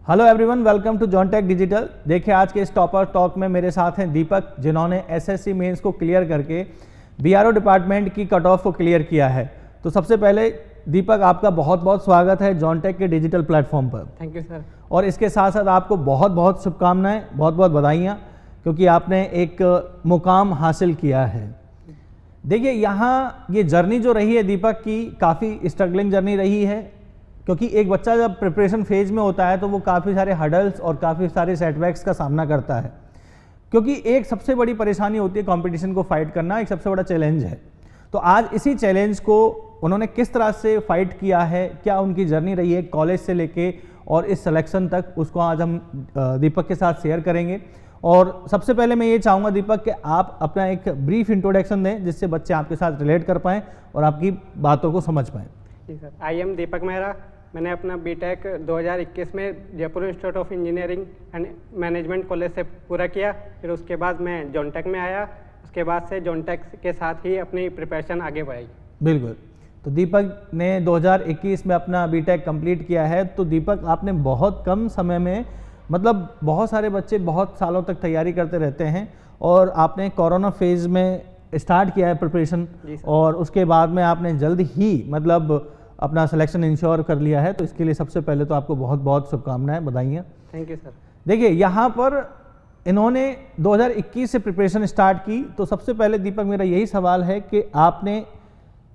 Hello everyone, welcome to Johntech digital. देखिए, आज के इस टॉपर टॉक में मेरे साथ हैं दीपक, जिन्होंने एसएससी मेंस को क्लियर करके बीआरओ डिपार्टमेंट की कट ऑफ को क्लियर किया है। तो सबसे पहले दीपक, आपका बहुत बहुत स्वागत है जॉनटेक के डिजिटल प्लेटफॉर्म पर। Thank you sir. और इसके साथ साथ आपको बहुत बहुत शुभकामनाएं, बहुत बहुत बधाइयाँ, क्योंकि आपने एक मुकाम हासिल किया है। देखिए, यहाँ ये जर्नी जो रही है दीपक की, काफ़ी स्ट्रगलिंग जर्नी रही है, क्योंकि एक बच्चा जब प्रिपरेशन फेज में होता है तो वो काफ़ी सारे हडल्स और काफ़ी सारे सेटबैक्स का सामना करता है, क्योंकि एक सबसे बड़ी परेशानी होती है कंपटीशन को फाइट करना, एक सबसे बड़ा चैलेंज है। तो आज इसी चैलेंज को उन्होंने किस तरह से फाइट किया है, क्या उनकी जर्नी रही है कॉलेज से लेके और इस सिलेक्शन तक, उसको आज हम दीपक के साथ शेयर करेंगे। और सबसे पहले मैं ये चाहूँगा दीपक कि आप अपना एक ब्रीफ इंट्रोडक्शन दें, जिससे बच्चे आपके साथ रिलेट कर पाएँ और आपकी बातों को समझ पाएँ। जी सर, आई एम दीपक मेहरा। मैंने अपना बीटेक 2021 में Jaipur institute of engineering and management college से पूरा किया। फिर उसके बाद मैं जॉनटेक में आया। उसके बाद से जॉनटेक के साथ ही अपनी प्रिपरेशन आगे बढ़ाई। बिल्कुल। तो दीपक ने 2021 में अपना बीटेक कंप्लीट किया है। तो दीपक, आपने बहुत कम समय में, मतलब बहुत सारे बच्चे बहुत सालों तक तैयारी करते रहते हैं, और आपने कोरोना फेज़ में स्टार्ट किया है प्रिपरेशन, और उसके बाद में आपने जल्द ही मतलब अपना सिलेक्शन इंश्योर कर लिया है। तो इसके लिए सबसे पहले तो आपको बहुत बहुत शुभकामनाएं, बधाइयाँ। Thank you sir. देखिए, यहाँ पर इन्होंने 2021 से प्रिपरेशन स्टार्ट की। तो सबसे पहले दीपक, मेरा यही सवाल है कि आपने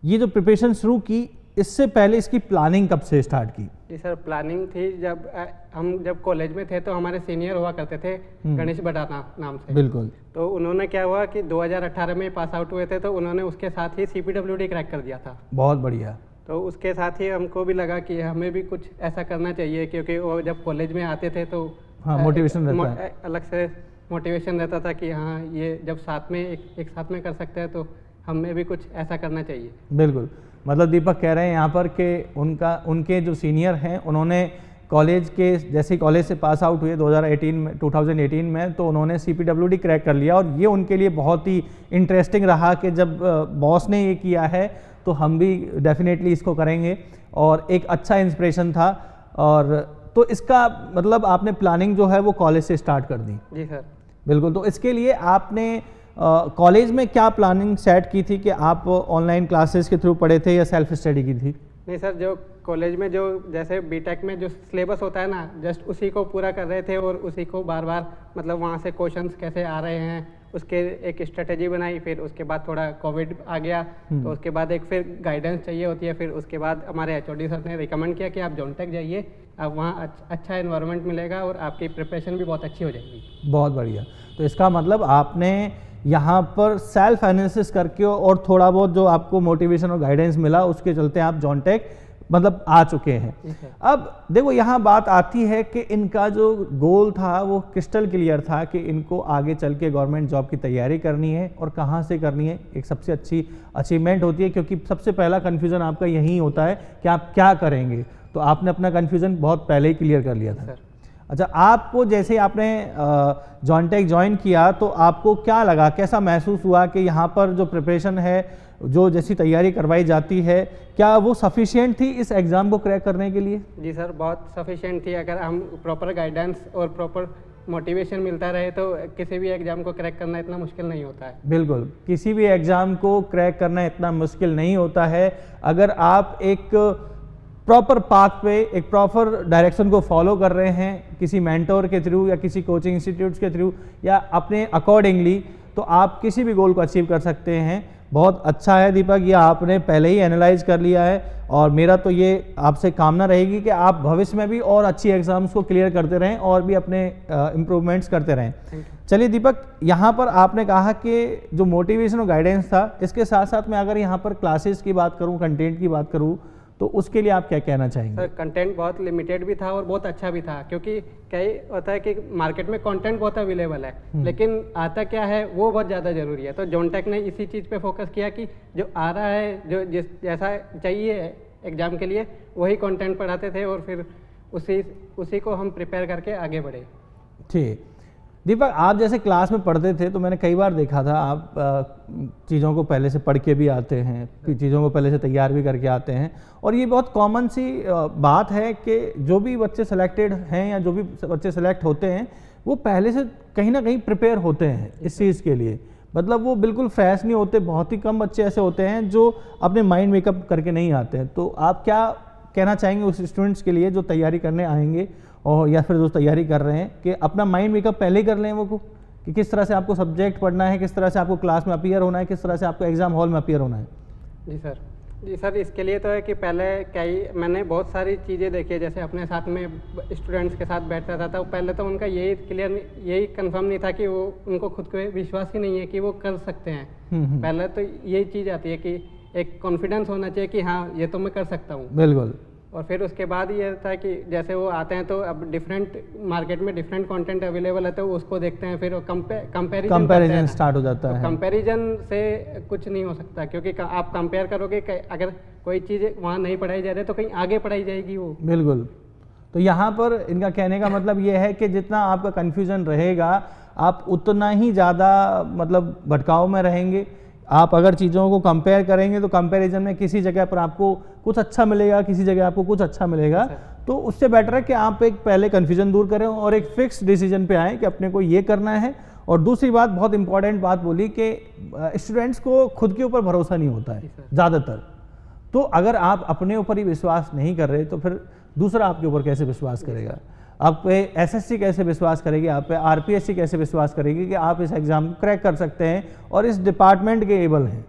ये जो प्रिपरेशन शुरू की, इससे पहले इसकी प्लानिंग कब से स्टार्ट की? जी सर, प्लानिंग थी जब कॉलेज में थे तो हमारे सीनियर हुआ करते थे गणेश बटाना नाम से। बिल्कुल। तो उन्होंने क्या हुआ कि 2018 में पास आउट हुए थे, तो उन्होंने उसके साथ ही CPWD क्रैक कर दिया था। बहुत बढ़िया। तो उसके साथ ही हमको भी लगा कि हमें भी कुछ ऐसा करना चाहिए, क्योंकि वो जब कॉलेज में आते थे तो हाँ, मोटिवेशन रहता है, अलग से मोटिवेशन रहता था कि हाँ, ये जब साथ में एक साथ में कर सकते हैं तो हमें भी कुछ ऐसा करना चाहिए। बिल्कुल। मतलब दीपक कह रहे हैं यहाँ पर कि उनके जो सीनियर हैं, उन्होंने कॉलेज के जैसे ही कॉलेज से पास आउट हुए 2018 में, तो उन्होंने CPWD क्रैक कर लिया। और ये उनके लिए बहुत ही इंटरेस्टिंग रहा कि जब बॉस ने ये किया है तो हम भी डेफिनेटली इसको करेंगे, और एक अच्छा इंस्पिरेशन था। और तो इसका मतलब आपने प्लानिंग जो है वो कॉलेज से स्टार्ट कर दी? जी सर। बिल्कुल। तो इसके लिए आपने कॉलेज में क्या प्लानिंग सेट की थी कि आप ऑनलाइन क्लासेस के थ्रू पढ़े थे या सेल्फ स्टडी की थी? नहीं सर, जो कॉलेज में जो जैसे बीटेक में जो सिलेबस होता है ना, जस्ट उसी को पूरा कर रहे थे, और उसी को बार बार मतलब वहाँ से क्वेश्चंस कैसे आ रहे हैं उसके एक स्ट्रेटेजी बनाई। फिर उसके बाद थोड़ा कोविड आ गया, तो उसके बाद एक फिर गाइडेंस चाहिए होती है। फिर उसके बाद हमारे HOD सर ने रिकमेंड किया कि आप जॉनटेक जाइए, आप वहाँ अच्छा एनवायरनमेंट मिलेगा और आपकी प्रिपरेशन भी बहुत अच्छी हो जाएगी। बहुत बढ़िया। तो इसका मतलब आपने यहाँ पर सेल्फ एनालिसिस करके और थोड़ा बहुत जो आपको मोटिवेशन और गाइडेंस मिला, उसके चलते आप जॉनटेक मतलब आ चुके हैं। अब देखो, यहाँ बात आती है कि इनका जो गोल था वो क्रिस्टल क्लियर था कि इनको आगे चल के गवर्नमेंट जॉब की तैयारी करनी है, और कहाँ से करनी है, एक सबसे अच्छी अचीवमेंट होती है, क्योंकि सबसे पहला कन्फ्यूज़न आपका यही होता है कि आप क्या करेंगे। तो आपने अपना कन्फ्यूज़न बहुत पहले ही क्लियर कर लिया था। अच्छा, आपको जैसे ही आपने जॉनटेक ज्वाइन किया तो आपको क्या लगा, कैसा महसूस हुआ कि यहाँ पर जो प्रिपरेशन है, जो जैसी तैयारी करवाई जाती है, क्या वो सफिशिएंट थी इस एग्ज़ाम को क्रैक करने के लिए? जी सर, बहुत सफिशिएंट थी। अगर हम प्रॉपर गाइडेंस और प्रॉपर मोटिवेशन मिलता रहे तो किसी भी एग्ज़ाम को क्रैक करना इतना मुश्किल नहीं होता है। बिल्कुल, किसी भी एग्ज़ाम को क्रैक करना इतना मुश्किल नहीं होता है अगर आप एक प्रॉपर पाथ पे, एक प्रॉपर डायरेक्शन को फॉलो कर रहे हैं, किसी मेंटोर के थ्रू या किसी कोचिंग इंस्टीट्यूट्स के थ्रू या अपने अकॉर्डिंगली, तो आप किसी भी गोल को अचीव कर सकते हैं। बहुत अच्छा है दीपक, ये आपने पहले ही एनालाइज कर लिया है, और मेरा तो ये आपसे कामना रहेगी कि आप भविष्य में भी और अच्छी एग्जाम्स को क्लियर करते रहें और भी अपने इम्प्रूवमेंट्स करते रहें। चलिए दीपक, यहाँ पर आपने कहा कि जो मोटिवेशन और गाइडेंस था, इसके साथ साथ मैं अगर यहाँ पर क्लासेस की बात करूँ, कंटेंट की बात करूँ, तो उसके लिए आप क्या कहना चाहेंगे? सर, कंटेंट बहुत लिमिटेड भी था और बहुत अच्छा भी था, क्योंकि क्या होता है कि मार्केट में कंटेंट बहुत अवेलेबल है, लेकिन आता क्या है वो बहुत ज़्यादा ज़रूरी है। तो जॉनटेक ने इसी चीज़ पे फोकस किया कि जो आ रहा है, जो जैसा चाहिए एग्ज़ाम के लिए, वही कंटेंट पढ़ाते थे, और फिर उसी को हम प्रिपेयर करके आगे बढ़े। ठीक। दीपक, आप जैसे क्लास में पढ़ते थे तो मैंने कई बार देखा था आप चीज़ों को पहले से पढ़ के भी आते हैं, फिर चीज़ों को पहले से तैयार भी करके आते हैं, और ये बहुत कॉमन सी बात है कि जो भी बच्चे सेलेक्टेड हैं या जो भी बच्चे सेलेक्ट होते हैं वो पहले से कहीं ना कहीं प्रिपेयर होते हैं इस चीज़ के लिए। मतलब वो बिल्कुल फ्रेश नहीं होते, बहुत ही कम बच्चे ऐसे होते हैं जो अपने माइंड मेकअप करके नहीं आते हैं। तो आप क्या कहना चाहेंगे उस स्टूडेंट्स के लिए जो तैयारी करने आएंगे और या फिर जो तैयारी कर रहे हैं, कि अपना माइंड मेकअप पहले ही कर लें वो को, कि किस तरह से आपको सब्जेक्ट पढ़ना है, किस तरह से आपको क्लास में अपीयर होना है, किस तरह से आपको एग्जाम हॉल में अपीयर होना है? जी सर, इसके लिए तो है कि पहले मैंने बहुत सारी चीज़ें देखी है। जैसे अपने साथ में स्टूडेंट्स के साथ बैठता था तो पहले तो उनका यही कंफर्म नहीं था कि वो, उनको खुद को विश्वास ही नहीं है कि वो कर सकते हैं। पहले तो यही चीज़ आती है कि एक कॉन्फिडेंस होना चाहिए कि हाँ ये तो मैं कर सकता हूँ। बिल्कुल। और फिर उसके बाद ये था कि जैसे वो आते हैं तो अब डिफरेंट मार्केट में डिफरेंट कंटेंट अवेलेबल है, तो उसको देखते हैं, फिर कंपैरिजन स्टार्ट हो जाता है। कंपैरिजन से कुछ नहीं हो सकता, क्योंकि आप कंपेयर करोगे अगर कोई चीज़ वहाँ नहीं पढ़ाई जा रही है तो कहीं आगे पढ़ाई जाएगी वो। बिल्कुल। तो यहाँ पर इनका कहने का मतलब ये है कि जितना आपका कन्फ्यूजन रहेगा आप उतना ही ज़्यादा मतलब भटकाव में रहेंगे। आप अगर चीज़ों को कंपेयर करेंगे तो कंपैरिजन में किसी जगह पर आपको कुछ अच्छा मिलेगा, किसी जगह आपको कुछ अच्छा मिलेगा। तो उससे बेटर है कि आप एक पहले कन्फ्यूजन दूर करें और एक फिक्स डिसीजन पे आएँ कि अपने को ये करना है। और दूसरी बात, बहुत इंपॉर्टेंट बात बोली कि स्टूडेंट्स को खुद के ऊपर भरोसा नहीं होता है ज़्यादातर। तो अगर आप अपने ऊपर ही विश्वास नहीं कर रहे तो फिर दूसरा आपके ऊपर कैसे विश्वास करेगा? आप पे एसएससी कैसे विश्वास करेगी, आप पे आरपीएससी कैसे विश्वास करेगी कि आप इस एग्ज़ाम को क्रैक कर सकते हैं और इस डिपार्टमेंट के एबल हैं,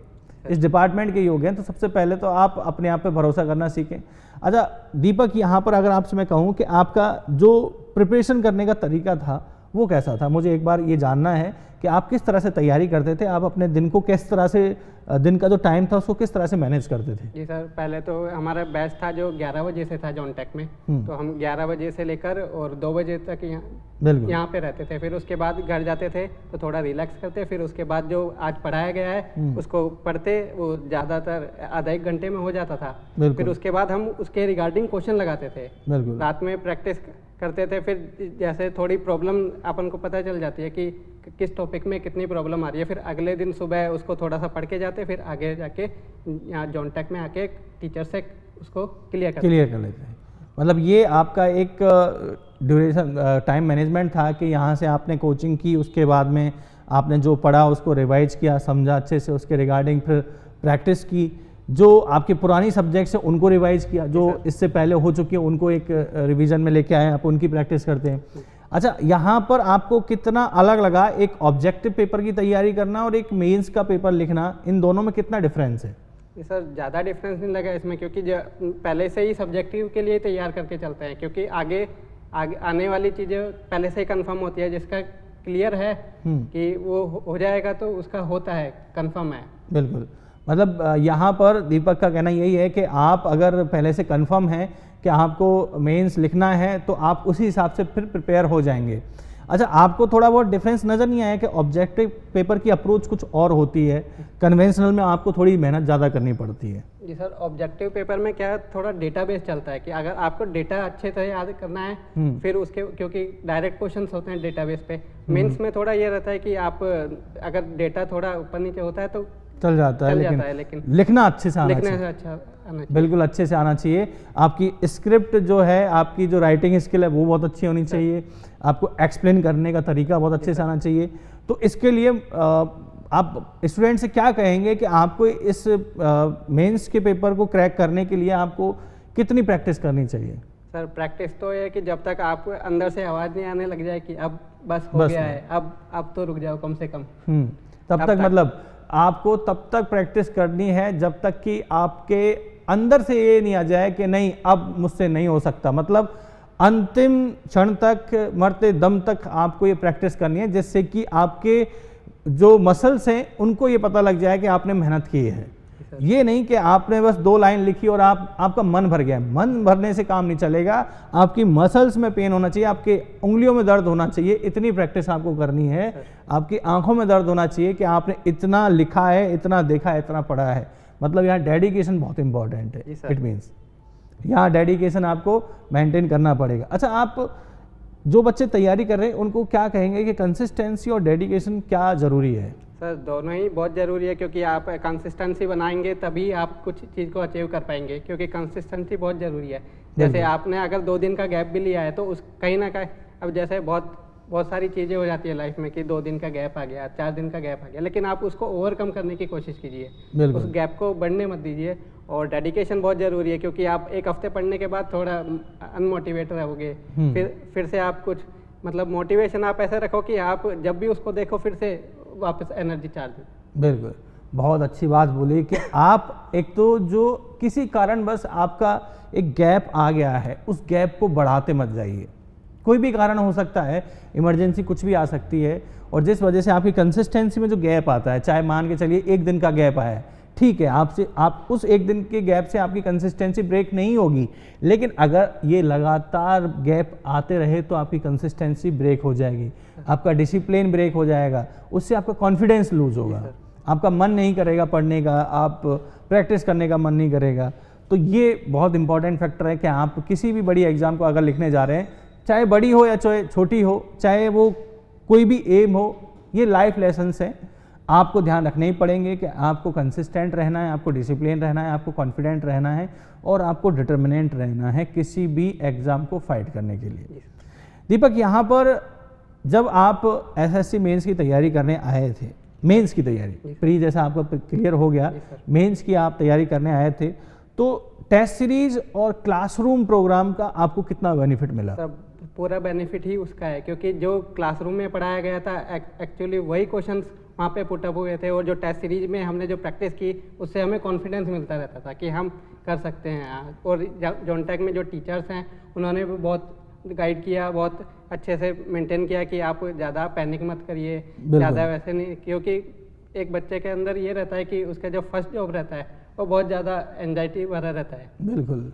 इस डिपार्टमेंट के योग्य हैं? तो सबसे पहले तो आप अपने आप पे भरोसा करना सीखें। अच्छा दीपक, यहाँ पर अगर आपसे मैं कहूँ कि आपका जो प्रिपरेशन करने का तरीका था वो कैसा था? मुझे एक बार ये जानना है कि आप किस तरह से तैयारी करते थे, आप अपने दिन को किस तरह से, दिन का जो टाइम था उसको किस तरह से मैनेज करते थे? जी सर, पहले तो हमारा बैच था जो 11 बजे से था जॉन टेक में। तो हम 11 बजे से लेकर और 2 बजे तक यहाँ पे रहते थे। फिर उसके बाद घर जाते थे तो थोड़ा रिलैक्स करते, फिर उसके बाद जो आज पढ़ाया गया है उसको पढ़ते, वो ज़्यादातर आधा एक घंटे में हो जाता था। फिर उसके बाद हम उसके रिगार्डिंग क्वेश्चन लगाते थे, रात में प्रैक्टिस करते थे। फिर जैसे थोड़ी प्रॉब्लम अपन को पता चल जाती है कि किस टॉपिक में कितनी प्रॉब्लम आ रही है, फिर अगले दिन सुबह उसको थोड़ा सा पढ़ के जाते, फिर आगे जाके यहाँ जॉन टेक में आके टीचर से उसको क्लियर कर लेते हैं। मतलब ये आपका एक ड्यूरेशन टाइम मैनेजमेंट था कि यहाँ से आपने कोचिंग की, उसके बाद में आपने जो पढ़ा उसको रिवाइज किया, समझा अच्छे से, उसके रिगार्डिंग फिर प्रैक्टिस की, जो आपके पुरानी सब्जेक्ट्स हैं उनको रिवाइज किया, जो इससे पहले हो चुकी है उनको एक रिवीजन में लेके आए, आप उनकी प्रैक्टिस करते हैं। अच्छा, यहाँ पर आपको कितना अलग लगा एक ऑब्जेक्टिव पेपर की तैयारी करना और एक मेंस का पेपर लिखना, इन दोनों में कितना डिफरेंस है? सर ज़्यादा डिफरेंस नहीं लगा इसमें, क्योंकि पहले से ही सब्जेक्टिव के लिए तैयार करके चलते हैं, क्योंकि आगे आने वाली चीज़ें पहले से ही कंफर्म होती है। जिसका क्लियर है कि वो हो जाएगा तो उसका होता है, कंफर्म है। बिल्कुल। मतलब यहाँ पर दीपक का कहना यही है कि आप अगर पहले से कंफर्म है कि आपको मेंस लिखना है तो आप उसी हिसाब से फिर प्रिपेयर हो जाएंगे। अच्छा, आपको थोड़ा बहुत डिफरेंस नज़र नहीं आया कि ऑब्जेक्टिव पेपर की अप्रोच कुछ और होती है, कन्वेंशनल में आपको थोड़ी मेहनत ज़्यादा करनी पड़ती है? जी सर, ऑब्जेक्टिव पेपर में क्या थोड़ा डेटाबेस चलता है कि अगर आपको डेटा अच्छे से याद करना है फिर उसके, क्योंकि डायरेक्ट क्वेश्चंस होते हैं डेटाबेस पे। मेंस में थोड़ा ये रहता है कि आप अगर डेटा थोड़ा ऊपर नीचे होता है तो चल जाता है, लेकिन लिखना अच्छे से आना चाहिए। अच्छा आना चाहिए, बिल्कुल अच्छे से आना चाहिए। आपकी स्क्रिप्ट जो है, आपकी जो राइटिंग स्किल है वो बहुत अच्छी होनी चाहिए, आपको एक्सप्लेन करने का तरीका बहुत अच्छे से आना चाहिए। तो इसके लिए आप स्टूडेंट से क्या कहेंगे कि आपको इस मेंस के पेपर को क्रैक करने के लिए आपको कितनी प्रैक्टिस करनी चाहिए? सर प्रैक्टिस तो है कि जब तक आपको अंदर से आवाज़ नहीं आने लग जाए कि अब बस हो गया है, अब तो रुक जाओ कम से कम, तब तक मतलब आपको तब तक प्रैक्टिस करनी है जब तक कि आपके अंदर से ये नहीं आ जाए कि नहीं अब मुझसे नहीं हो सकता। मतलब अंतिम क्षण तक, मरते दम तक आपको ये प्रैक्टिस करनी है, जिससे कि आपके जो मसल्स हैं उनको ये पता लग जाए कि आपने मेहनत की है। ये नहीं कि आपने बस 2 लाइन लिखी और आपका मन भर गया। मन भरने से काम नहीं चलेगा, आपकी मसल्स में पेन होना चाहिए, आपके उंगलियों में दर्द होना चाहिए, इतनी प्रैक्टिस आपको करनी है। आपकी आंखों में दर्द होना चाहिए कि आपने इतना लिखा है, इतना देखा है, इतना पढ़ा है। मतलब यहाँ डेडिकेशन बहुत इंपॉर्टेंट है। इट मीन्स यहाँ डेडिकेशन आपको मेंटेन करना पड़ेगा। अच्छा, आप जो बच्चे तैयारी कर रहे हैं उनको क्या कहेंगे कि कंसिस्टेंसी और डेडिकेशन क्या ज़रूरी है? सर दोनों ही बहुत ज़रूरी है, क्योंकि आप कंसिस्टेंसी बनाएंगे तभी आप कुछ चीज़ को अचीव कर पाएंगे, क्योंकि कंसिस्टेंसी बहुत ज़रूरी है। जैसे आपने अगर 2 दिन का गैप भी लिया है तो उस कहीं ना कहीं, अब जैसे बहुत सारी चीज़ें हो जाती है लाइफ में कि 2 दिन का गैप आ गया, 4 दिन का गैप आ गया, लेकिन आप उसको ओवरकम करने की कोशिश कीजिए, उस गैप को बढ़ने मत दीजिए। और डेडिकेशन बहुत ज़रूरी है, क्योंकि आप एक हफ्ते पढ़ने के बाद थोड़ा अनमोटिवेट रहोगे, फिर से आप कुछ मतलब मोटिवेशन आप ऐसे रखो कि आप जब भी उसको देखो फिर से वापस एनर्जी चार्ज हो। बिल्कुल, बहुत अच्छी बात बोली कि आप एक तो जो किसी कारण बस आपका एक गैप आ गया है, उस गैप को बढ़ाते मत जाइए। कोई भी कारण हो सकता है, इमरजेंसी कुछ भी आ सकती है, और जिस वजह से आपकी कंसिस्टेंसी में जो गैप आता है, चाहे मान के चलिए 1 दिन का गैप आया है, ठीक है, आप उस 1 दिन के गैप से आपकी कंसिस्टेंसी ब्रेक नहीं होगी, लेकिन अगर ये लगातार गैप आते रहे तो आपकी कंसिस्टेंसी ब्रेक हो जाएगी, आपका डिसिप्लिन ब्रेक हो जाएगा, उससे आपका कॉन्फिडेंस लूज होगा, आपका मन नहीं करेगा पढ़ने का, आप प्रैक्टिस करने का मन नहीं करेगा। तो ये बहुत इंपॉर्टेंट फैक्टर है कि आप किसी भी बड़ी एग्जाम को अगर लिखने जा रहे हैं, चाहे बड़ी हो या चाहे छोटी हो, चाहे वो कोई भी एम हो, ये लाइफ लेसन्स हैं, आपको ध्यान रखने ही पड़ेंगे कि आपको कंसिस्टेंट रहना है, आपको डिसिप्लिन रहना है, आपको कॉन्फिडेंट रहना है, और आपको डिटर्मिनेंट रहना है किसी भी एग्ज़ाम को फाइट करने के लिए। दीपक, यहाँ पर जब आप एसएससी मेंस की तैयारी करने आए थे, मेंस की तैयारी प्री जैसा आपका क्लियर हो गया, मेंस की आप तैयारी करने आए थे, तो टेस्ट सीरीज और क्लासरूम प्रोग्राम का आपको कितना बेनिफिट मिला? पूरा बेनिफिट ही उसका है, क्योंकि जो क्लासरूम में पढ़ाया गया था एक्चुअली वही क्वेश्चंस वहाँ पे पुटअप हुए थे, और जो टेस्ट सीरीज में हमने जो प्रैक्टिस की उससे हमें कॉन्फिडेंस मिलता रहता था कि हम कर सकते हैं। और जॉनटेक में जो टीचर्स हैं उन्होंने भी बहुत गाइड किया, बहुत अच्छे से मेंटेन किया कि आप ज़्यादा पैनिक मत करिए, ज़्यादा वैसे नहीं, क्योंकि एक बच्चे के अंदर ये रहता है कि उसका जो फर्स्ट जॉब रहता है वो बहुत ज़्यादा एंजाइटी भरा रहता है। बिल्कुल,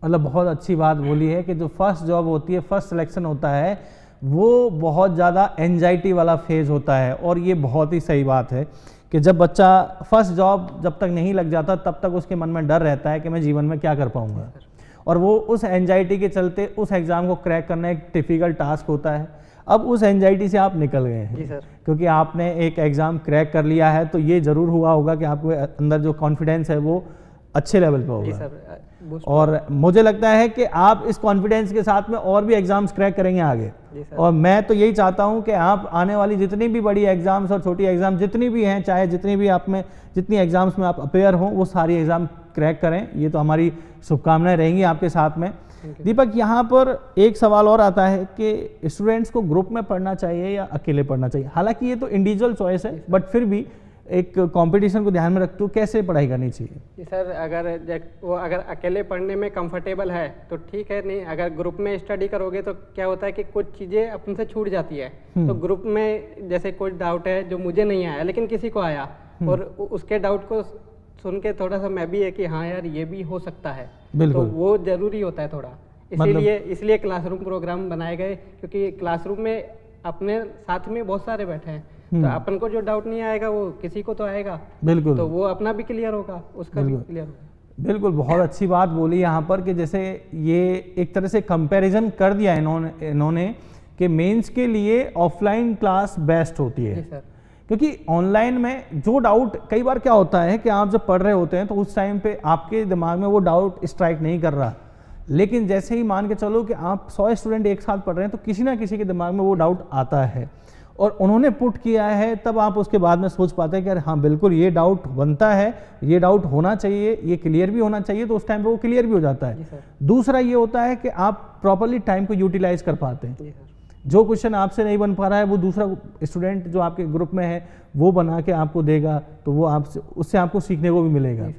मतलब बहुत अच्छी बात बोली है कि जो फर्स्ट जॉब होती है, फर्स्ट सिलेक्शन होता है, वो बहुत ज़्यादा एंजाइटी वाला फेज़ होता है, और ये बहुत ही सही बात है कि जब बच्चा फर्स्ट जॉब जब तक नहीं लग जाता तब तक उसके मन में डर रहता है कि मैं जीवन में क्या कर पाऊँगा, और वो उस एंजाइटी के चलते उस एग्ज़ाम को क्रैक करना एक टिपिकल टास्क होता है। अब उस एंजाइटी से आप निकल गए हैं, जी सर, क्योंकि आपने एक एग्ज़ाम क्रैक कर लिया है, तो ये ज़रूर हुआ होगा कि आपके अंदर जो कॉन्फिडेंस है वो अच्छे लेवल पे होगा। जी सर, और मुझे लगता है कि आप इस कॉन्फिडेंस के साथ में और भी एग्जाम्स क्रैक करेंगे आगे। और मैं तो यही चाहता हूं कि आप आने वाली जितनी भी बड़ी एग्जाम्स और छोटी एग्जाम जितनी भी हैं, चाहे जितनी भी आप में जितनी एग्जाम्स में आप अपेयर हों, वो सारी एग्जाम क्रैक करें। ये तो हमारी शुभकामनाएं रहेंगी आपके साथ में। दीपक, यहाँ पर एक सवाल और आता है कि स्टूडेंट्स को ग्रुप में पढ़ना चाहिए या अकेले पढ़ना चाहिए? हालांकि ये तो इंडिविजुअल चॉइस है, बट फिर भी एक कंपटीशन को ध्यान में रखते हुए कैसे पढ़ाई करनी चाहिए? जी सर, अगर अकेले पढ़ने में कंफर्टेबल है तो ठीक है, नहीं अगर ग्रुप में स्टडी करोगे तो क्या होता है कि कुछ चीज़ें अपन से छूट जाती है। तो ग्रुप में जैसे कुछ डाउट है जो मुझे नहीं आया लेकिन किसी को आया, और उसके डाउट को सुन के थोड़ा सा मैं भी है कि हाँ यार ये भी हो सकता है, तो वो जरूरी होता है थोड़ा। इसलिए क्लासरूम प्रोग्राम बनाए गए, क्योंकि क्लासरूम में अपने साथ में बहुत सारे बैठे हैं, तो अपन को जो डाउट नहीं आएगा वो किसी को तो आएगा। बिल्कुल, तो वो अपना भी क्लियर होगा, उसका भी क्लियर होगा। बिल्कुल, बहुत अच्छी बात बोली यहाँ पर कि जैसे ये एक तरह से कंपैरिजन कर दिया इन्होंने कि मेंस के लिए ऑफलाइन क्लास बेस्ट होती है। सर, क्योंकि ऑनलाइन में जो डाउट, कई बार क्या होता है कि आप जब पढ़ रहे होते हैं तो उस टाइम पे आपके दिमाग में वो डाउट स्ट्राइक नहीं कर रहा, लेकिन जैसे ही मान के चलो कि आप 100 स्टूडेंट एक साथ पढ़ रहे हैं तो किसी ना किसी के दिमाग में वो डाउट आता है, और उन्होंने पुट किया है, तब आप उसके बाद में सोच पाते हैं कि अरे हाँ बिल्कुल ये डाउट बनता है, ये डाउट होना चाहिए, ये क्लियर भी होना चाहिए, तो उस टाइम पे वो क्लियर भी हो जाता है। दूसरा ये होता है कि आप प्रॉपर्ली टाइम को यूटिलाइज कर पाते हैं। जो क्वेश्चन आपसे नहीं बन पा रहा है वो दूसरा स्टूडेंट जो आपके ग्रुप में है वो बना के आपको देगा, तो वो आपसे उससे आपको सीखने को भी मिलेगा।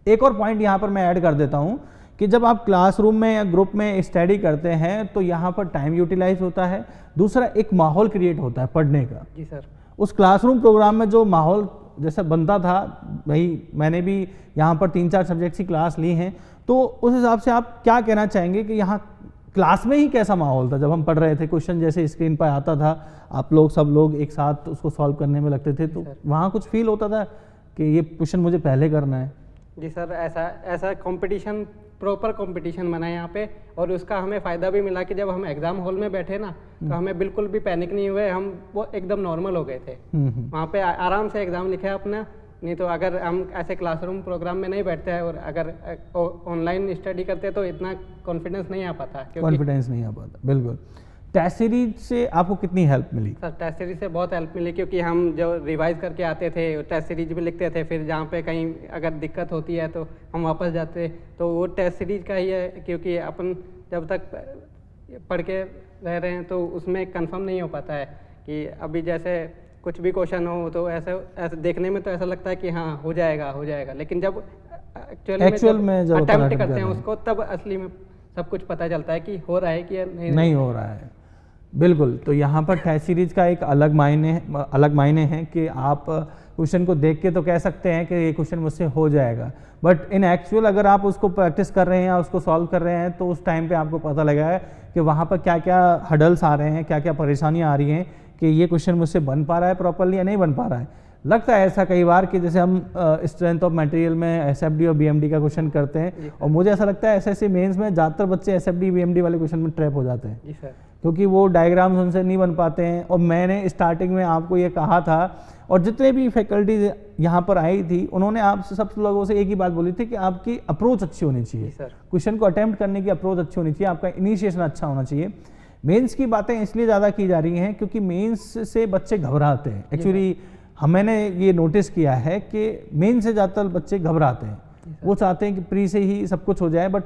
एक और पॉइंट यहाँ पर मैं ऐड कर देता हूँ कि जब आप क्लासरूम में या ग्रुप में स्टडी करते हैं तो यहाँ पर टाइम यूटिलाइज होता है, दूसरा एक माहौल क्रिएट होता है पढ़ने का। जी सर, उस क्लासरूम प्रोग्राम में जो माहौल जैसा बनता था, भाई मैंने भी यहाँ पर 3-4 सब्जेक्ट्स की क्लास ली हैं, तो उस हिसाब से आप क्या कहना चाहेंगे कि यहाँ क्लास में ही कैसा माहौल था जब हम पढ़ रहे थे? क्वेश्चन जैसे स्क्रीन पर आता था, आप लोग सब लोग एक साथ उसको सॉल्व करने में लगते थे, तो वहाँ कुछ फील होता था कि ये क्वेश्चन मुझे पहले करना है? जी सर, ऐसा कंपटीशन प्रॉपर कंपटीशन बना यहाँ पे, और उसका हमें फ़ायदा भी मिला कि जब हम एग्ज़ाम हॉल में बैठे ना तो हमें बिल्कुल भी पैनिक नहीं हुए, हम वो एकदम नॉर्मल हो गए थे। वहाँ पे आराम से एग्ज़ाम लिखा अपना। नहीं तो अगर हम ऐसे क्लासरूम प्रोग्राम में नहीं बैठते हैं और अगर ऑनलाइन स्टडी करते हैं तो इतना कॉन्फिडेंस नहीं आ पाता, कॉन्फिडेंस नहीं आ पाता। बिल्कुल। टेस्ट सीरीज से आपको कितनी हेल्प मिली? सर टेस्ट सीरीज से बहुत हेल्प मिली, क्योंकि हम जो रिवाइज करके आते थे टेस्ट सीरीज में लिखते थे, फिर जहाँ पे कहीं अगर दिक्कत होती है तो हम वापस जाते, तो वो टेस्ट सीरीज का ही है। क्योंकि अपन जब तक पढ़ के रह रहे हैं तो उसमें कंफर्म नहीं हो पाता है कि अभी जैसे कुछ भी क्वेश्चन हो तो ऐसे देखने में तो ऐसा लगता है कि हाँ हो जाएगा, लेकिन जब एक्चुअल में जब अटेम्प्ट करते हैं उसको तब असली में सब कुछ पता चलता है कि हो रहा है कि नहीं हो रहा है। बिल्कुल। तो यहाँ पर टेस्ट सीरीज का एक अलग मायने है कि आप क्वेश्चन को देख के तो कह सकते हैं कि ये क्वेश्चन मुझसे हो जाएगा, बट इन एक्चुअल अगर आप उसको प्रैक्टिस कर रहे हैं या उसको सॉल्व कर रहे हैं तो उस टाइम पे आपको पता लगा है कि वहाँ पर क्या क्या हडल्स आ रहे हैं, क्या क्या परेशानियाँ आ रही हैं कि ये क्वेश्चन मुझसे बन पा रहा है प्रॉपरली या नहीं बन पा रहा है। लगता है ऐसा कई बार कि जैसे हम स्ट्रेंथ ऑफ मटेरियल में एसएफडी और बीएमडी का क्वेश्चन करते हैं, और मुझे ऐसा लगता है एसएससी मेंस में ज़्यादातर बच्चे एसएफडी बीएमडी वाले क्वेश्चन में ट्रैप हो जाते हैं। जी सर। क्योंकि वो डायग्राम्स उनसे नहीं बन पाते हैं। और मैंने स्टार्टिंग में आपको ये कहा था, और जितने भी फैकल्टीज यहाँ पर आई थी उन्होंने आपसे सब लोगों से एक ही बात बोली थी कि आपकी अप्रोच अच्छी होनी चाहिए, क्वेश्चन को अटेम्प्ट करने की अप्रोच अच्छी होनी चाहिए, आपका इनिशिएशन अच्छा होना चाहिए। मेंस की बातें इसलिए ज़्यादा की जा रही हैं क्योंकि मेंस से बच्चे घबराते हैं। एक्चुअली मैंने ये नोटिस किया है कि मेंस से ज़्यादातर बच्चे घबराते हैं, वो चाहते हैं कि प्री से ही सब कुछ हो जाए, बट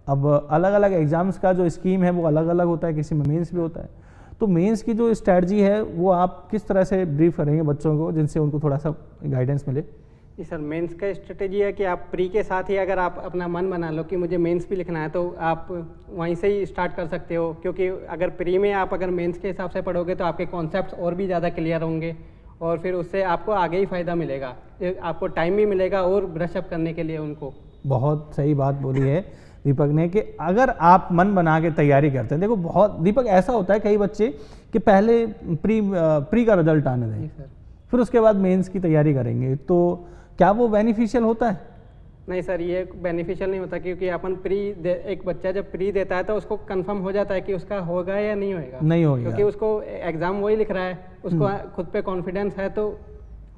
अब अलग अलग एग्जाम्स का जो स्कीम है वो अलग अलग होता है, किसी में मेंस भी होता है। तो मेंस की जो स्ट्रैटेजी है वो आप किस तरह से ब्रीफ करेंगे बच्चों को जिनसे उनको थोड़ा सा गाइडेंस मिले? जी सर, मेंस का स्ट्रेटेजी है कि आप प्री के साथ ही अगर आप अपना मन बना लो कि मुझे मेंस भी लिखना है तो आप वहीं से ही स्टार्ट कर सकते हो। क्योंकि अगर प्री में आप अगर मेंस के हिसाब से पढ़ोगे तो आपके कॉन्सेप्ट्स और भी ज़्यादा क्लियर होंगे, और फिर उससे आपको आगे ही फ़ायदा मिलेगा, आपको टाइम भी मिलेगा और ब्रशअप करने के लिए उनको। बहुत सही बात बोली है दीपक ने कि अगर आप मन बना के तैयारी करते हैं, देखो बहुत दीपक ऐसा होता है कई बच्चे कि पहले प्री का रिजल्ट आने दें, फिर उसके बाद मेंस की तैयारी करेंगे, तो क्या वो बेनिफिशियल होता है? नहीं सर, ये बेनिफिशियल नहीं होता, क्योंकि अपन एक बच्चा जब प्री देता है तो उसको कंफर्म हो जाता है कि उसका होगा या नहीं होगा, क्योंकि उसको एग्जाम वही लिख रहा है, उसको खुद पे कॉन्फिडेंस है, तो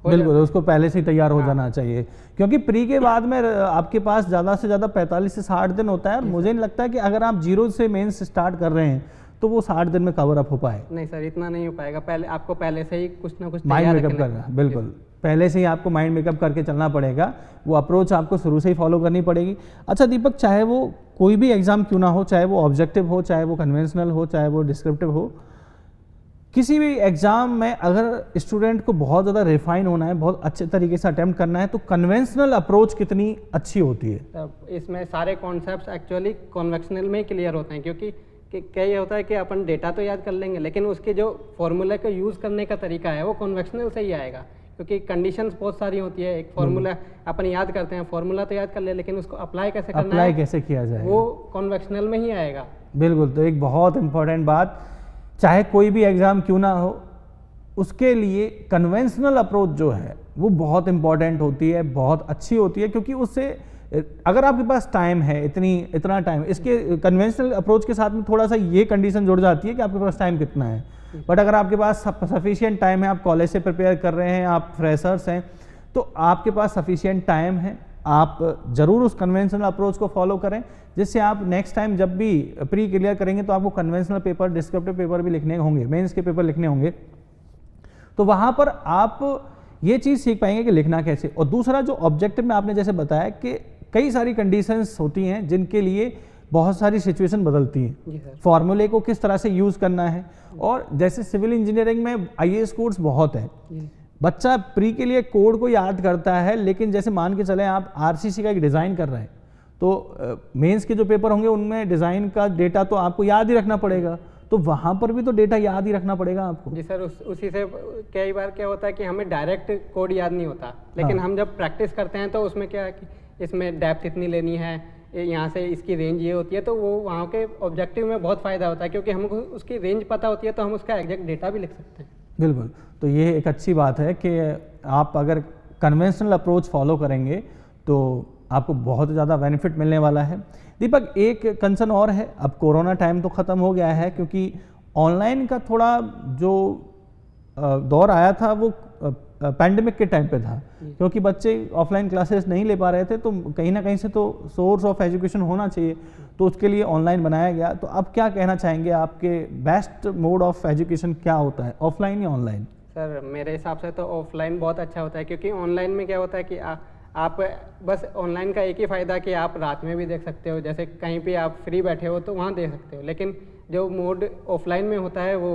बिल्कुल उसको पहले से ही तैयार हो जाना चाहिए। क्योंकि प्री के बाद में आपके पास ज़्यादा से ज़्यादा 45 से 60 दिन होता है, और मुझे नहीं लगता कि अगर आप 0 से मेंस स्टार्ट कर रहे हैं तो वो 60 दिन में कवर अप हो पाए। नहीं सर, इतना नहीं हो पाएगा, आपको पहले से ही कुछ ना कुछ माइंड मेकअप करना, बिल्कुल पहले से ही आपको माइंड मेकअप करके चलना पड़ेगा, वो अप्रोच आपको शुरू से ही फॉलो करनी पड़ेगी। अच्छा दीपक, चाहे वो कोई भी एग्जाम क्यों ना हो, चाहे वो ऑब्जेक्टिव हो, चाहे वो कन्वेंशनल हो, चाहे वो डिस्क्रिप्टिव हो, किसी भी एग्जाम में अगर स्टूडेंट को बहुत ज़्यादा रिफाइन होना है, बहुत अच्छे तरीके से अटेम्प्ट करना है, तो कन्वेंशनल अप्रोच कितनी अच्छी होती है? इसमें सारे कॉन्सेप्ट्स एक्चुअली कन्वेंशनल में ही क्लियर होते हैं, क्योंकि क्या ये होता है कि अपन डेटा तो याद कर लेंगे, लेकिन उसके जो फॉर्मूला का यूज़ करने का तरीका है वो कन्वेंशनल से ही आएगा, क्योंकि कंडीशंस बहुत सारी होती है। एक फॉर्मूला अपन याद करते हैं, फॉर्मूला तो याद कर ले, लेकिन उसको अप्लाई कैसे करना है, कैसे किया जाए, वो कन्वेंशनल में ही आएगा। बिल्कुल। तो एक बहुत इंपॉर्टेंट बात, चाहे कोई भी एग्जाम क्यों ना हो, उसके लिए कन्वेंशनल अप्रोच जो है वो बहुत इंपॉर्टेंट होती है, बहुत अच्छी होती है, क्योंकि उससे अगर आपके पास टाइम है, इतना टाइम, इसके कन्वेंशनल अप्रोच के साथ में थोड़ा सा ये कंडीशन जुड़ जाती है कि आपके पास टाइम कितना है। बट अगर आपके पास सफिशिएंट टाइम है, आप कॉलेज से प्रिपेयर कर रहे हैं, आप फ्रेशर्स हैं, तो आपके पास सफिशिएंट टाइम है, आप ज़रूर उस कन्वेंशनल अप्रोच को फॉलो करें, जिससे आप नेक्स्ट टाइम जब भी प्री क्लियर करेंगे तो आपको कन्वेंशनल पेपर, डिस्क्रिप्टिव पेपर भी लिखने होंगे, मेंस के पेपर लिखने होंगे, तो वहाँ पर आप ये चीज़ सीख पाएंगे कि लिखना कैसे। और दूसरा जो ऑब्जेक्टिव में आपने जैसे बताया कि कई सारी कंडीशंस होती हैं जिनके लिए बहुत सारी सिचुएशन बदलती हैं, फॉर्मूले को किस तरह से यूज़ करना है। और जैसे सिविल इंजीनियरिंग में आईएएस कोर्स बहुत है, बच्चा प्री के लिए कोड को याद करता है, लेकिन जैसे मान के चले आप आरसीसी का एक डिज़ाइन कर रहे हैं, तो मेंस के जो पेपर होंगे उनमें डिज़ाइन का डेटा तो आपको याद ही रखना पड़ेगा, तो वहाँ पर भी तो डेटा याद ही रखना पड़ेगा आपको। जी सर, उसी से कई बार क्या होता है कि हमें डायरेक्ट कोड याद नहीं होता, लेकिन हम जब प्रैक्टिस करते हैं तो उसमें क्या है कि इसमें डेप्थ इतनी लेनी है, यहाँ से इसकी रेंज ये होती है, तो वो वहाँ के ऑब्जेक्टिव में बहुत फ़ायदा होता है, क्योंकि हमको उसकी रेंज पता होती है तो हम उसका एग्जैक्ट डेटा भी लिख सकते हैं। बिल्कुल। तो ये एक अच्छी बात है कि आप अगर कन्वेंशनल अप्रोच फॉलो करेंगे तो आपको बहुत ज़्यादा बेनिफिट मिलने वाला है। दीपक, एक कंसर्न और है, अब कोरोना टाइम तो ख़त्म हो गया है, क्योंकि ऑनलाइन का थोड़ा जो दौर आया था वो पैंडेमिक के टाइम पे था, क्योंकि बच्चे ऑफलाइन क्लासेस नहीं ले पा रहे थे, तो कहीं ना कहीं से तो सोर्स ऑफ एजुकेशन होना चाहिए, तो उसके लिए ऑनलाइन बनाया गया। तो अब क्या कहना चाहेंगे, आपके बेस्ट मोड ऑफ एजुकेशन क्या होता है, ऑफलाइन या ऑनलाइन? सर मेरे हिसाब से तो ऑफलाइन बहुत अच्छा होता है, क्योंकि ऑनलाइन में क्या होता है कि आप बस ऑनलाइन का एक ही फ़ायदा कि आप रात में भी देख सकते हो, जैसे कहीं पे आप फ्री बैठे हो तो वहाँ देख सकते हो, लेकिन जो मोड ऑफलाइन में होता है वो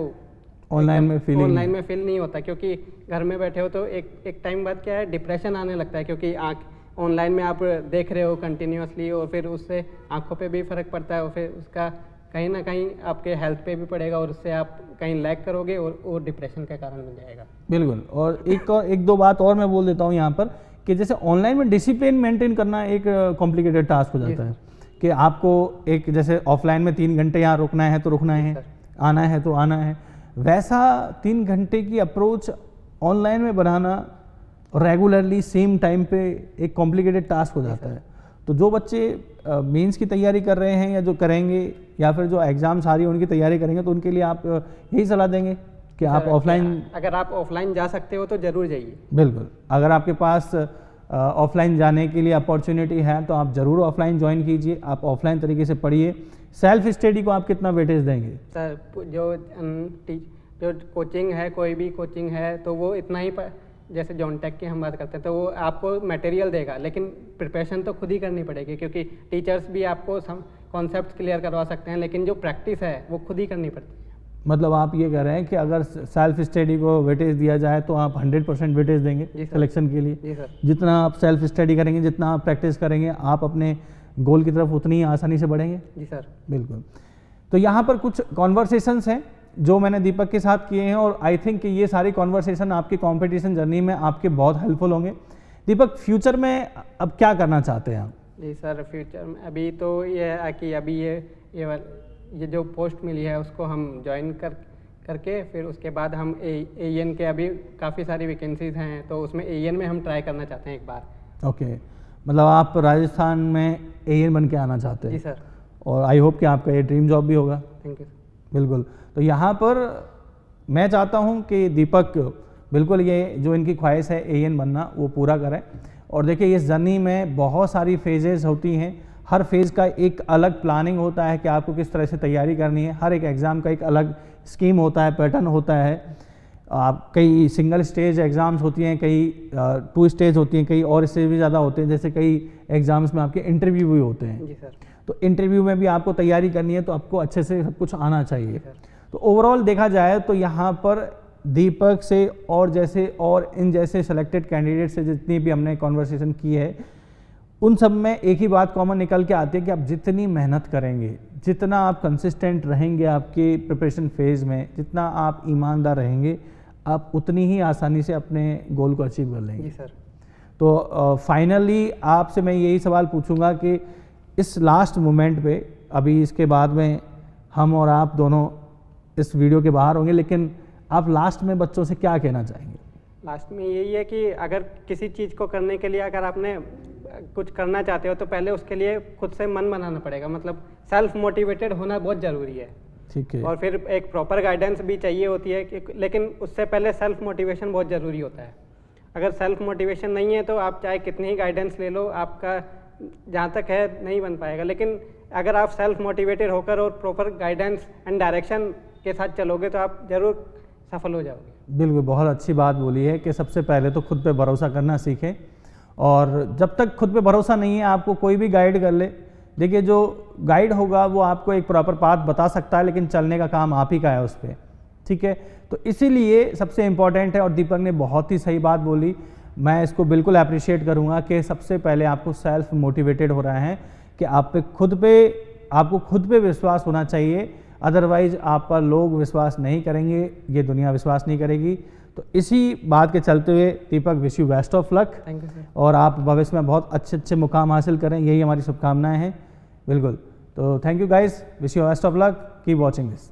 ऑनलाइन में फील नहीं होता, क्योंकि घर में बैठे हो तो एक टाइम बाद क्या है, डिप्रेशन आने लगता है, क्योंकि ऑनलाइन में आप देख रहे हो कंटिन्यूसली, और फिर उससे आंखों पे भी फ़र्क पड़ता है, और फिर उसका कहीं ना कहीं आपके हेल्थ पे भी पड़ेगा, और उससे आप कहीं लैग करोगे और डिप्रेशन का कारण बन जाएगा। बिल्कुल। और एक दो बात और मैं बोल देता हूँ यहाँ पर, कि जैसे ऑनलाइन में डिसिप्लिन मेंटेन करना एक कॉम्प्लिकेटेड टास्क हो जाता है, कि आपको एक जैसे ऑफलाइन में 3 घंटे यहाँ रुकना है तो रुकना है, आना है तो आना है, वैसा 3 घंटे की अप्रोच ऑनलाइन में बनाना रेगुलरली सेम टाइम पे एक कॉम्प्लिकेटेड टास्क हो जाता है। तो जो बच्चे मेंस की तैयारी कर रहे हैं या जो करेंगे, या फिर जो एग्ज़ाम्स आ रही है उनकी तैयारी करेंगे, तो उनके लिए आप यही सलाह देंगे कि आप ऑफलाइन, अगर आप ऑफलाइन जा सकते हो तो ज़रूर जाइए। बिल्कुल, अगर आपके पास ऑफलाइन जाने के लिए अपॉर्चुनिटी है तो आप ज़रूर ऑफलाइन ज्वाइन कीजिए, आप ऑफलाइन तरीके से पढ़िए। सेल्फ स्टडी को आप कितना वेटेज देंगे? सर जो कोचिंग है, कोई भी कोचिंग है, तो वो इतना ही जैसे जॉन टेक की हम बात करते हैं तो वो आपको मटेरियल देगा, लेकिन प्रिपरेशन तो खुद ही करनी पड़ेगी, क्योंकि टीचर्स भी आपको कॉन्सेप्ट क्लियर करवा सकते हैं, लेकिन जो प्रैक्टिस है वो खुद ही करनी पड़ती है। मतलब आप ये कह रहे हैं कि अगर सेल्फ स्टडी को वेटेज दिया जाए तो आप 100% वेटेज देंगे सिलेक्शन के लिए? जी सर। जितना आप सेल्फ स्टडी करेंगे, जितना आप प्रैक्टिस करेंगे, आप अपने गोल की तरफ उतनी ही आसानी से बढ़ेंगे? जी सर। बिल्कुल। तो यहाँ पर कुछ कॉन्वर्सेशंस हैं जो मैंने दीपक के साथ किए हैं, और आई थिंक कि ये सारी कॉन्वर्सेशन आपकी कॉम्पिटिशन जर्नी में आपके बहुत हेल्पफुल होंगे। दीपक, फ्यूचर में अब क्या करना चाहते हैं आप? जी सर, फ्यूचर में अभी तो ये है कि अभी ये जो पोस्ट मिली है उसको हम ज्वाइन करके फिर उसके बाद हम एएन के अभी काफ़ी सारी वैकेंसीज हैं, तो उसमें एएन में हम ट्राई करना चाहते हैं एक बार। ओके, मतलब आप राजस्थान में एएन बन के आना चाहते हैं? जी सर। और आई होप कि आपका ये ड्रीम जॉब भी होगा। Thank you. बिल्कुल। तो यहाँ पर मैं चाहता हूँ कि दीपक बिल्कुल ये जो इनकी ख्वाहिश है एएन बनना वो पूरा करें। और देखिए, इस जर्नी में बहुत सारी फेजेस होती हैं, हर फेज़ का एक अलग प्लानिंग होता है कि आपको किस तरह से तैयारी करनी है, हर एक एग्ज़ाम का एक अलग स्कीम होता है, पैटर्न होता है। आप कई सिंगल स्टेज एग्ज़ाम्स होती हैं, कई 2 स्टेज होती हैं, कई और स्टेज भी ज़्यादा होते हैं, जैसे कई एग्ज़ाम्स में आपके इंटरव्यू भी होते हैं। जी सर। तो इंटरव्यू में भी आपको तैयारी करनी है, तो आपको अच्छे से सब कुछ आना चाहिए। तो ओवरऑल देखा जाए तो यहाँ पर दीपक से और इन जैसे सेलेक्टेड कैंडिडेट से जितनी भी हमने कॉन्वर्सेशन की है, उन सब में एक ही बात कॉमन निकल के आती है कि आप जितनी मेहनत करेंगे, जितना आप कंसिस्टेंट रहेंगे आपके प्रिपरेशन फेज़ में, जितना आप ईमानदार रहेंगे, आप उतनी ही आसानी से अपने गोल को अचीव कर लेंगे। जी सर। तो फाइनली आपसे मैं यही सवाल पूछूंगा कि इस लास्ट मोमेंट पे, अभी इसके बाद में हम और आप दोनों इस वीडियो के बाहर होंगे, लेकिन आप लास्ट में बच्चों से क्या कहना चाहेंगे? लास्ट में यही है कि अगर किसी चीज़ को करने के लिए अगर आपने कुछ करना चाहते हो तो पहले उसके लिए खुद से मन बनाना पड़ेगा, मतलब सेल्फ मोटिवेटेड होना बहुत ज़रूरी है। ठीक है। और फिर एक प्रॉपर गाइडेंस भी चाहिए होती है लेकिन उससे पहले सेल्फ मोटिवेशन बहुत ज़रूरी होता है। अगर सेल्फ मोटिवेशन नहीं है तो आप चाहे कितनी ही गाइडेंस ले लो, आपका जहाँ तक है नहीं बन पाएगा। लेकिन अगर आप सेल्फ मोटिवेटेड होकर और प्रॉपर गाइडेंस एंड डायरेक्शन के साथ चलोगे तो आप ज़रूर सफल हो जाओगे। बिल्कुल, बहुत अच्छी बात बोली है कि सबसे पहले तो खुद पे भरोसा करना सीखें, और जब तक खुद पे भरोसा नहीं है आपको कोई भी गाइड कर ले, देखिए जो गाइड होगा वो आपको एक प्रॉपर पाथ बता सकता है, लेकिन चलने का काम आप ही का है उस पर। ठीक है, तो इसीलिए सबसे इम्पॉर्टेंट है, और दीपक ने बहुत ही सही बात बोली, मैं इसको बिल्कुल अप्रिशिएट करूँगा कि सबसे पहले आपको सेल्फ मोटिवेटेड हो रहा है कि आपको खुद पे विश्वास होना चाहिए, अदरवाइज आप पर लोग विश्वास नहीं करेंगे, ये दुनिया विश्वास नहीं करेगी। तो इसी बात के चलते हुए Deepak, wish you best of luck. Thank you sir. और आप भविष्य में बहुत अच्छे मुकाम हासिल करें, यही हमारी शुभकामनाएं हैं। बिल्कुल, तो thank you guys, wish you best of luck, keep watching this.